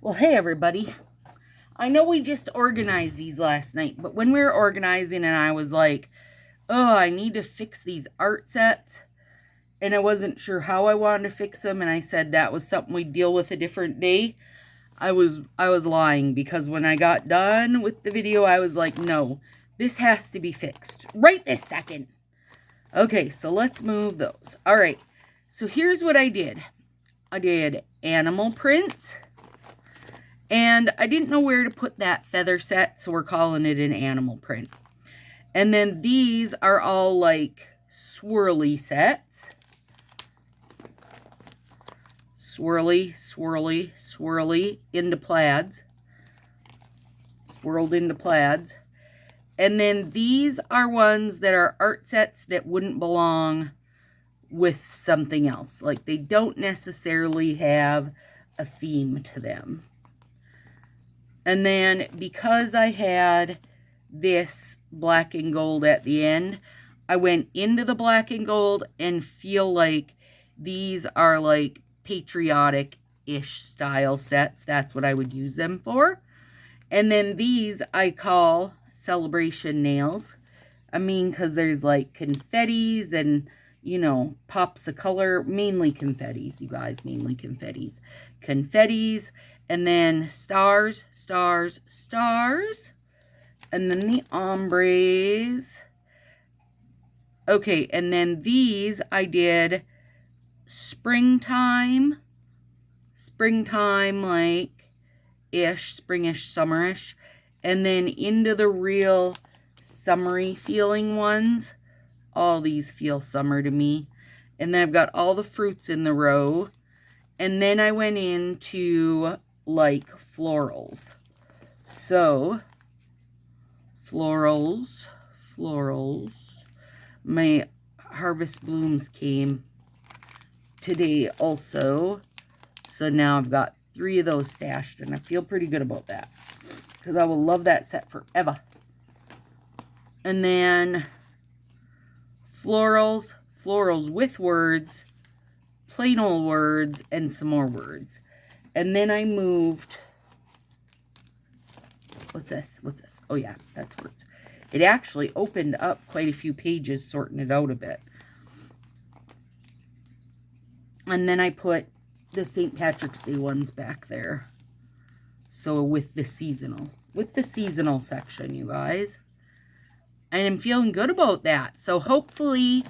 Well, hey everybody. I know we just organized these last night, but when we were organizing and I was like, oh, I need to fix these art sets, and I wasn't sure how I wanted to fix them, and I said that was something we'd deal with a different day. I was lying, because when I got done with the video, I was like, no, this has to be fixed right this second. Okay, so let's move those. All right, so here's what I did. I did animal prints. And I didn't know where to put that feather set, so we're calling it an animal print. And then these are all like swirly sets. Swirly, swirly, swirly into plaids. Swirled into plaids. And then these are ones that are art sets that wouldn't belong with something else. Like they don't necessarily have a theme to them. And then because I had this black and gold at the end, I went into the black and gold and feel like these are like patriotic-ish style sets. That's what I would use them for. And then these I call celebration nails. I mean, because there's like confettis and, you know, pops of color. Mainly confettis, you guys. Mainly confettis. Confettis. And then stars, stars, stars. And then the ombres. Okay, and then these I did springtime. Springtime, like, ish, springish, summerish. And then into the real summery feeling ones. All these feel summer to me. And then I've got all the fruits in the row. And then I went into like florals. So florals. My harvest blooms came today also. So now I've got 3 of those stashed and I feel pretty good about that, because I will love that set forever. And then florals with words, plain old words, and some more words. And then I moved, what's this? Oh yeah, that's words. It actually opened up quite a few pages, sorting it out a bit. And then I put the St. Patrick's Day ones back there. So with the seasonal section, you guys. And I'm feeling good about that. So hopefully,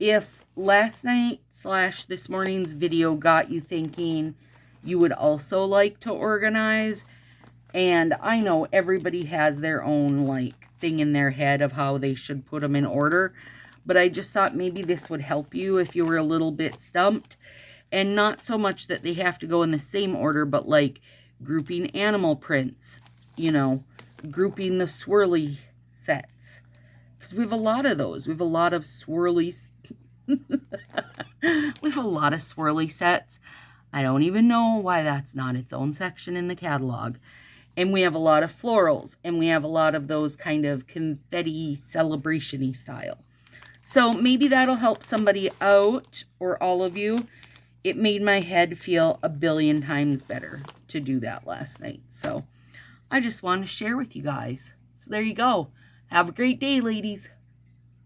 if last night / this morning's video got you thinking, you would also like to organize. And I know everybody has their own like thing in their head of how they should put them in order, but I just thought maybe this would help you if you were a little bit stumped. And not so much that they have to go in the same order, but like grouping animal prints, you know, grouping the swirly sets, because we have a lot of those. We have a lot of swirly we have a lot of swirly sets. I don't even know why that's not its own section in the catalog. And we have a lot of florals, and we have a lot of those kind of confetti celebration-y style. So maybe that'll help somebody out, or all of you. It made my head feel a billion times better to do that last night. So I just want to share with you guys. So there you go. Have a great day, ladies.